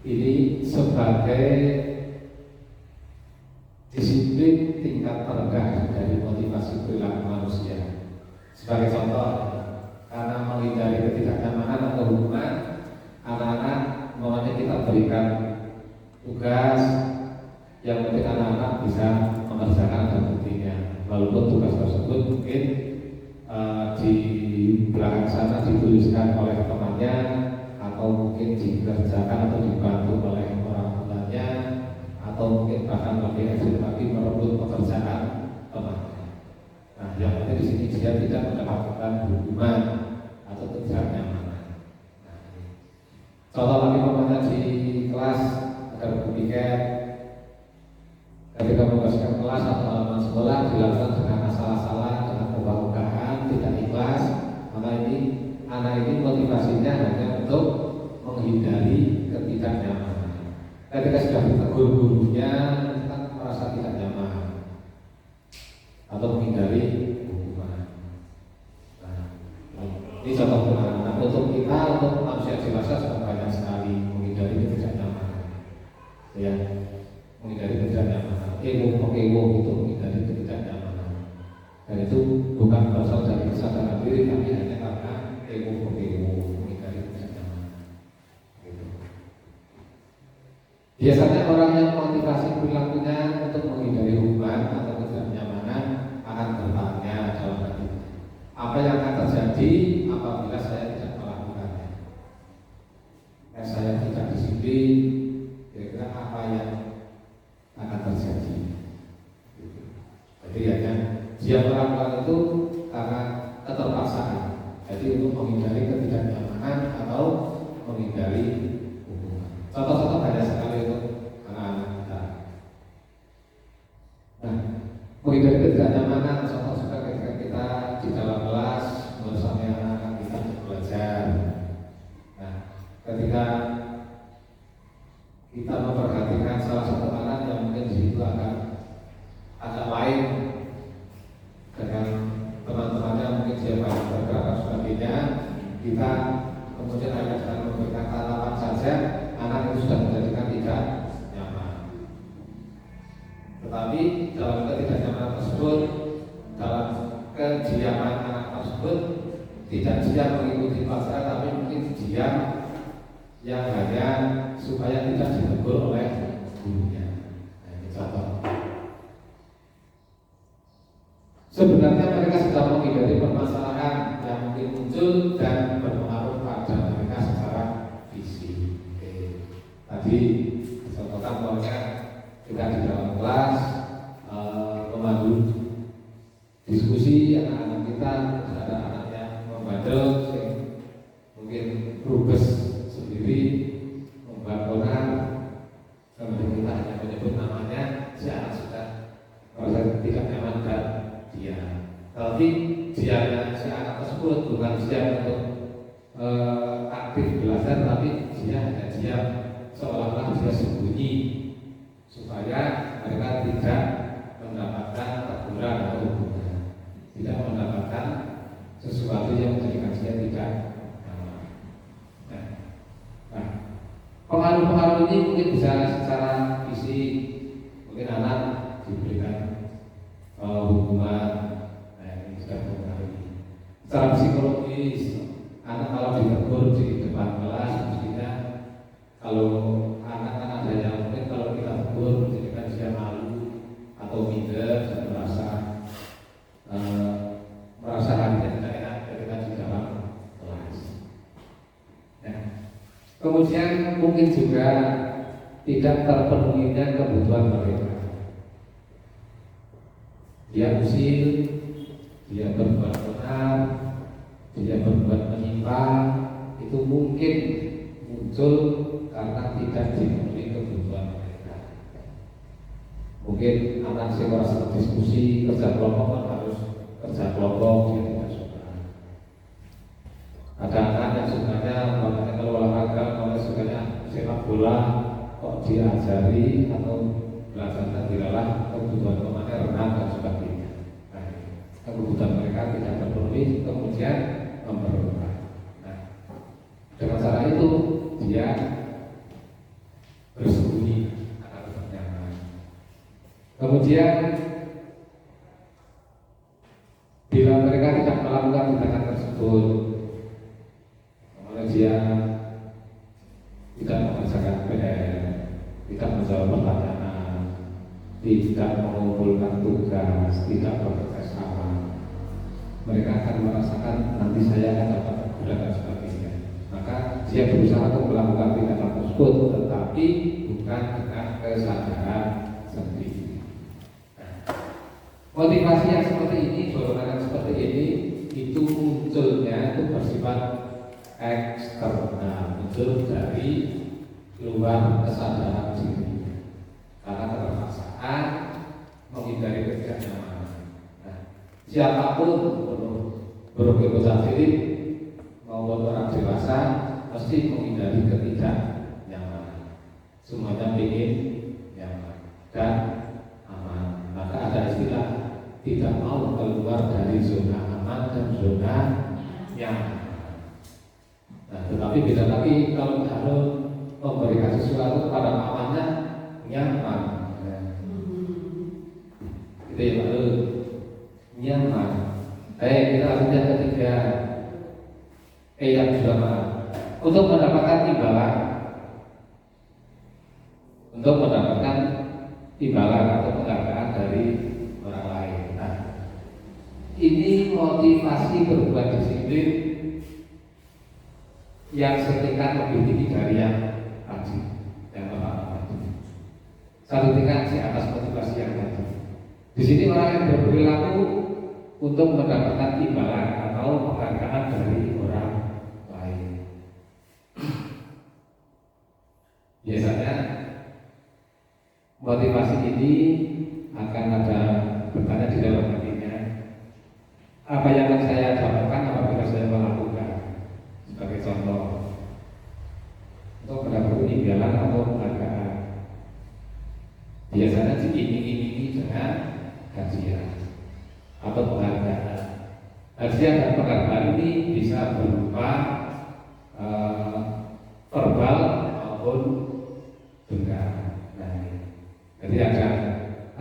ini sebagai disiplin tingkat terendah dari motivasi perilaku manusia. Sebagai contoh, karena menghindari ketidaknyamanan atau hukuman, anak-anak makanya kita berikan tugas yang penting anak-anak bisa mengerjakan dan buktinya. Walaupun tugas tersebut mungkin di belakang sana dituliskan oleh temannya, atau mungkin dikerjakan atau dibantu oleh orang tuanya, atau mungkin bahkan lebih ekstrim lagi merebut pekerjaan temannya. Nah, yang penting di sini dia tidak mendapatkan hukuman atau ketidaknyamanan. Nah, contoh lagi umpamanya di kelas agar berpikir ketika membersihkan kelas atau halaman sekolah dilakukan dengan salah-salah, dengan ogah-ogahan, tidak ikhlas, maka ini anak ini motivasinya hanya untuk menghindari ketidaknyamanan. Ketika sudah ditegur gurunya, kan merasa tidak nyaman atau menghindari hukuman. Nah, ini contoh anak-anak. Untuk kita, untuk manusia dewasa sudah banyak sekali menghindari ketidaknyamanan. Ya, menghindari ketidaknyamanan. Ewo itu menghindari ketidaknyamanan. Dan itu bukan berasal dari kesadaran diri, tapi hanya karena ewo menghindari ketidaknyamanan. Gitu. Biasanya orang yang motivasi perilakunya untuk menghindari hukuman atau ketidaknyamanan akan bertanya dalam hati, apa yang akan terjadi apabila saya tidak melakukannya? Saya tidak disiplin, kira-kira apa yang akan terjadi? Jadi hanya dia melakukan itu karena keterpaksaan. Jadi untuk menghindari ketidaknyamanan atau menghindari hukuman. Contoh-contoh banyak sekali untuk anak-anak kita. Nah, menghindari ketidaknyamanan contoh juga ketika kita di dalam kelas bersama anak-anak kita belajar. Nah, ketika kita memperhatikan salah satu anak yang mungkin di situ agak lain dengan teman-temannya, mungkin dia banyak bergerak dan sebagainya, kita kemudian hanya dengan memberikan tatapan saja, anak itu sudah menjadikan tidak nyaman. Tetapi dalam ketidaknyamanan tersebut, dalam kediaman anak tersebut, tidak diam mengikuti pelajaran, tapi mungkin diam yang hanya supaya tidak ditegur oleh gurunya. Nah, ini contoh. Sebenarnya mereka sedang menghindari permasalahan yang mungkin muncul dan berpengaruh pada mereka secara fisik. Tadi contohkan bahwa kita di dalam kelas memandu diskusi anak-anak kita, ada anak yang membandel, mungkin rubes sendiri, membuat orang, kemudian kita hanya menyebut namanya, si anak sudah merasa tidak nyaman dan dia. Tapi dia si anak tersebut bukan siap untuk aktif belajar, tapi dia hanya diam, seolah-olah dia sembunyi supaya mereka tidak mendapatkan teguran atau hukuman, tidak mendapatkan sesuatu yang menjadikan dia tidak nyaman. Nah, pengaruh-pengaruh ini mungkin bisa secara fisik, mungkin anak diberikan hukuman, nah ini sudah mempengaruhi. Secara psikologis, anak kalau ditegur di depan kelas, mestinya kalau anak kan ada yang mungkin kalau kita tegur menjadikan dia malu atau minder dan merasa hatinya tidak enak ketika di dalam kelas. Nah, kemudian mungkin juga tidak terpenuhinya kebutuhan mereka. Dia usil, dia berbuat benar, dia berbuat menyimpang, itu mungkin muncul karena tidak dipenuhi kebutuhan mereka. Mungkin anak yang merasa diskusi, kerja kelompok kan harus kerja kelompok, dia tidak suka. Ada anak yang sukanya kalau olahraga, kalau sukanya sepak bola, kok diajari atau belajarkan dilalah kebutuhan temannya renang dan sebagainya. Nah, kebutuhan mereka tidak terpenuhi, kemudian memperlukan. Nah, dengan cara itu dia Kemudian bila mereka tidak melakukan tindakan tersebut, kemudian dia tidak mengerjakan PR, tidak menjawab pertanyaan, tidak mengumpulkan tugas, tidak bekerja sama, mereka akan merasakan nanti saya akan dapat teguran dan sebagainya. Maka dia berusaha untuk melakukan tindakan tersebut, tetapi bukan dengan kesadaran sendiri. Motivasi yang seperti ini, dorongan yang seperti ini, itu munculnya itu bersifat eksternal, muncul dari luar kesadaran diri karena keterpaksaan menghindari ketidaknyamanan. Nah, siapapun berbeda diri maupun orang dewasa mesti menghindari ketidaknyamanan. Semuanya ingin nyaman dan aman. Maka ada istilah tidak mau keluar dari zona aman dan zona nyaman. Nah, tetapi beda lagi kalau harus memberikan sesuatu pada amannya nyaman. Itu ya baru nyaman. Kita lanjut yang ketiga. Yang pertama, untuk mendapatkan imbalan, atau penghargaan dari orang lain. Nah, ini motivasi berbuat disiplin yang setingkat lebih tinggi dari yang tadi, yang pertama tadi. Satu tingkat di atas motivasi yang tadi. Di sini orang yang berperilaku untuk mendapatkan imbalan atau penghargaan dari orang lain. Biasanya motivasi ini akan ada bertanya di dalam hatinya, apa yang akan saya dapatkan apabila saya melakukan. Sebagai contoh, untuk mendapatkan imbalan atau penghargaan, biasanya diiming-imingi dengan hadiah atau penghargaan. Hadiah dan penghargaan ini bisa berupa verbal maupun benda. Nah, jadi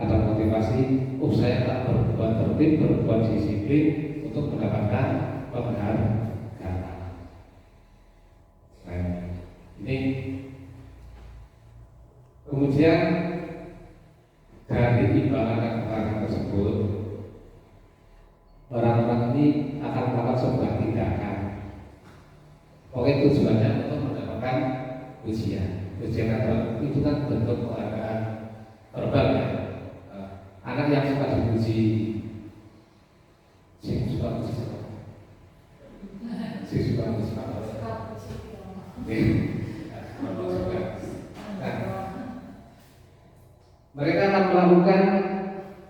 ada motivasi, saya tak berbuat tertib, berbuat disiplin untuk mendapatkan penghargaan. Nah, ini kemudian dari imbalan dan penghargaan tersebut, orang-orang ini akan melakukan sebuah tindakan. Oke, tujuannya untuk mendapatkan ujian. Ujian itu kan bentuk penghargaan verbal ya. Anak yang suka dipuji, suka mereka akan melakukan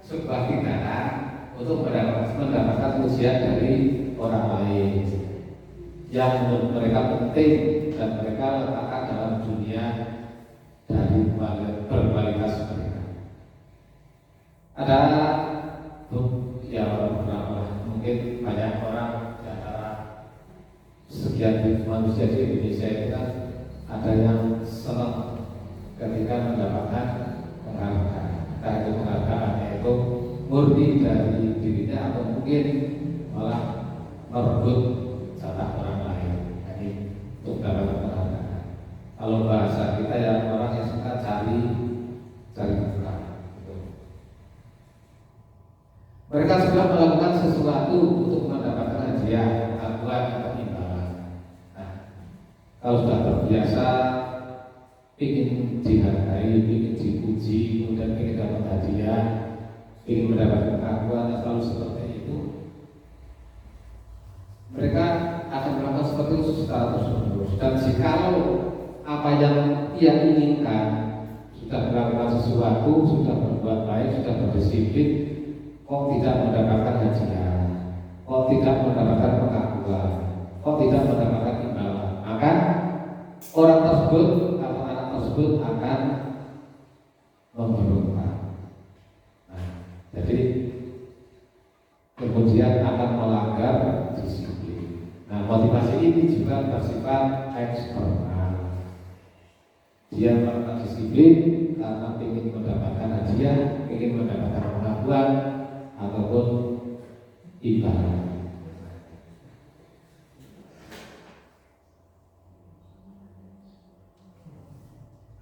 sebuah tindakan untuk mendapatkan ujian dari orang lain yang menurut mereka penting dan mereka letakkan dalam dunia dari berkualitas mereka. Ada ya beberapa, mungkin banyak orang di antara sekian manusia di Indonesia itu kan ada yang senang ketika mendapatkan penghargaan. Nah, itu penghargaannya itu murni dari dirinya atau mungkin malah merebut jatah orang lain. Jadi untuk mendapatkan penghargaan. Kalau bahasa kita ya orang yang suka cari muka. Gitu. Mereka sudah melakukan sesuatu untuk mendapatkan hadiah, pengakuan atau imbalan. Nah, kalau sudah terbiasa ingin dihargai, ingin dipuji, kemudian ingin dapat hadiah, ingin mendapatkan pengakuan, selalu seperti itu, mereka akan melakukan seperti itu secara terus-menerus. Dan jikalau apa yang ia inginkan, sudah melakukan sesuatu, sudah berbuat baik, sudah berdisiplin, kok tidak mendapatkan hadiah, kok tidak mendapatkan pengakuan, kok tidak mendapatkan imbalan, maka orang tersebut atau anak tersebut akan memberontak. Nah, jadi kemudian akan melanggar disiplin. Nah, motivasi ini juga bersifat eksternal. Dia melakukan disiplin karena ingin mendapatkan hadiah, ingin mendapatkan pengakuan ataupun ibadah.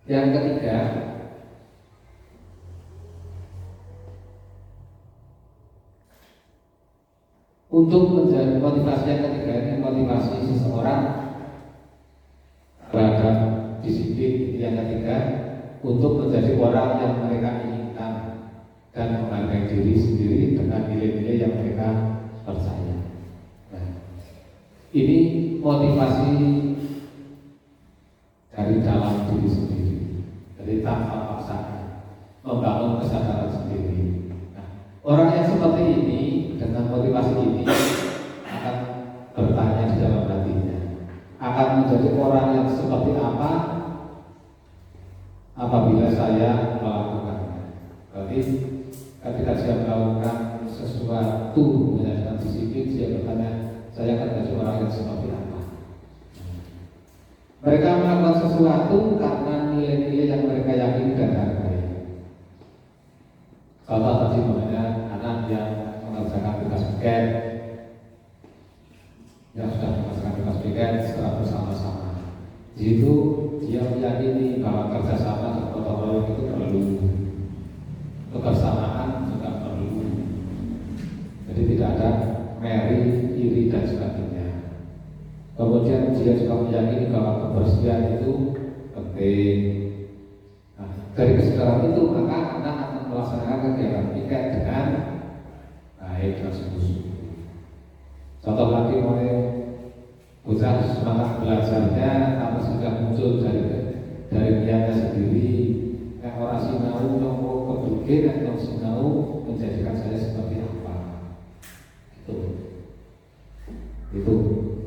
Yang ketiga, untuk menjadi motivasi yang ketiga ini motivasi seseorang terhadap disiplin yang ketiga untuk menjadi orang yang mereka inginkan dan menghargai diri sendiri dengan nilai-nilai yang mereka percaya. Nah, ini motivasi dari dalam diri sendiri, jadi tanpa paksaan, membangun kesadaran sendiri. Nah, orang yang seperti ini dengan motivasi ini akan bertanya di dalam hatinya, akan menjadi orang yang seperti apa apabila saya melakukannya. Berarti ketika dia melakukan sesuatu dengan disiplin, dia bertanya, saya akan menjadi orang yang seperti apa. Mereka melakukan sesuatu karena nilai-nilai yang mereka yakini dan hargai. Contoh tadi namanya anak yang mengerjakan tugas weekend, yang sudah mengerjakan tugas weekend secara bersama-sama. Di situ dia meyakini bahwa kerjasama dan gotong royong itu perlu, kebersamaan juga perlu. Jadi tidak ada meri, iri dan sebagainya. Kemudian dia juga meyakini bahwa kebersihan itu penting. Nah, dari kesadaran itu maka anak akan melaksanakan kegiatan weekend dengan baik dan sungguh-sungguh. Contoh lagi mulai bocah semangat belajarnya apa sudah muncul dari niatnya sendiri. Yang orang sinau nongko kebukin, yang sinau menjadikan saya seperti apa. Itu.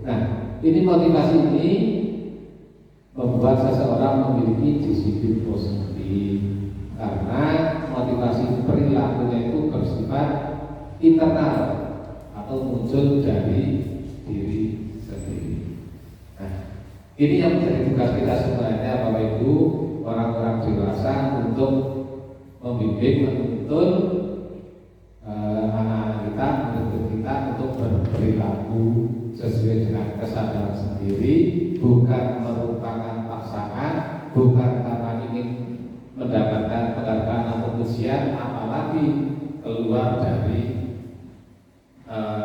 Nah, ini motivasi ini membuat seseorang memiliki disiplin positif karena motivasi perilakunya itu bersifat internal atau muncul dari diri sendiri. Nah, ini yang menjadi tugas kita sebenarnya Bapak Ibu, orang-orang dewasa untuk membimbing, menuntun anak-anak kita, menuntun kita untuk berperilaku sesuai dengan kesadaran sendiri, bukan merupakan paksaan, bukan karena ingin mendapatkan penghargaan atau pujian, apalagi keluar dari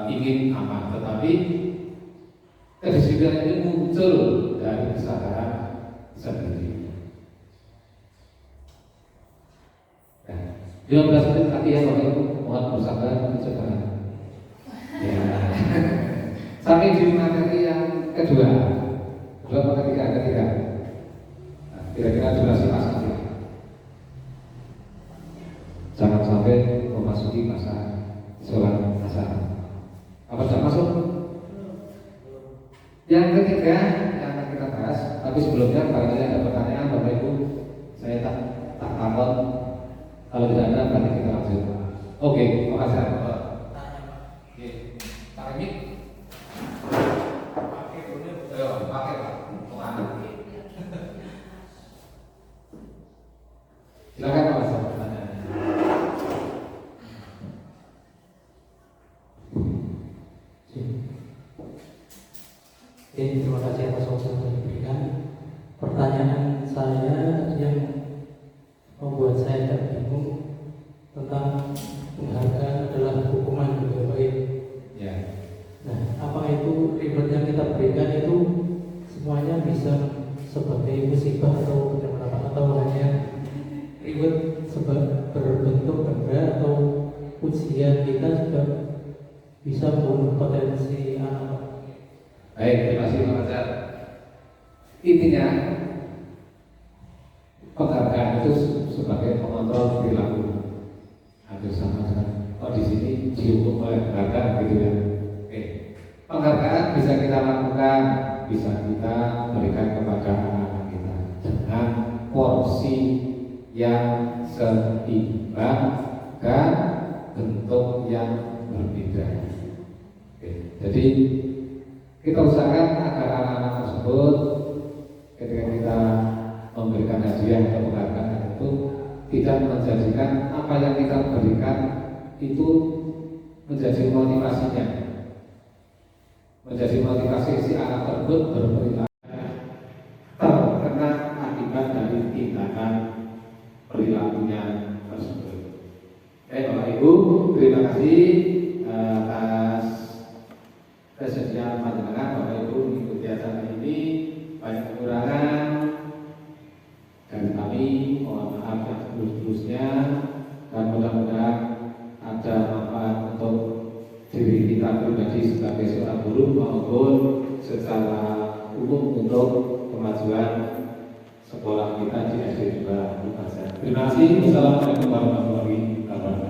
ingin aman, tetapi kedisiplinan ini muncul dari kesadaran sendiri. Nah, 15 menit lagi ya Bapak Ibu, mohon bersabar mencoba. Ya. Sampai di materi yang kedua atau ketiga. Nah, kira-kira durasi masa ya. Jangan sampai memasuki masa sholat asar. Apa sudah masuk? Yang ketiga yang akan kita bahas, tapi sebelumnya barangkali ada pertanyaan Bapak Ibu, saya tak takut. Kalau tidak ada, berarti kita lanjut. Oke, makasih Bapak. Oke, Pak Remit. Pakai Pak, kemana? Silakan Pak, pertanyaan. Terima kasih atas waktu yang diberikan. Pertanyaan saya yang membuat saya agak bingung tentang penghargaan adalah hukuman juga baik. Ya. Nah, apa itu reward yang kita berikan itu semuanya bisa seperti musibah atau bagaimana, atau hanya reward berbentuk benda atau pujian kita juga bisa membunuh potensi anak. Baik, terima kasih Pak Fajar. Intinya penghargaan itu sebagai pengontrol perilaku. Hampir sama dengan di sini dihukum oleh penghargaan gitu ya. Oke. Penghargaan bisa kita lakukan, bisa kita berikan kepada anak-anak kita dengan porsi yang seimbang dan bentuk yang berbeda. Oke. Jadi kita usahakan agar anak-anak tersebut ketika kita memberikan hadiah atau penghargaan itu tidak menjadikan apa yang kita berikan itu menjadi motivasinya, menjadi motivasi si anak tersebut berperilaku terkena akibat dari tindakan perilakunya tersebut. Bapak Ibu, terima kasih atas kesediaan panjenengan Bapak Ibu mengikuti acara ini. Banyak kekurangan dari kami, mohon maaf yang setulus-tulusnya, dan mudah-mudahan ada manfaat untuk diri kita pribadi sebagai seorang guru maupun secara umum untuk kemajuan sekolah kita di SD 2 Lumajang. Terima kasih. Wassalamualaikum warahmatullahi wabarakatuh.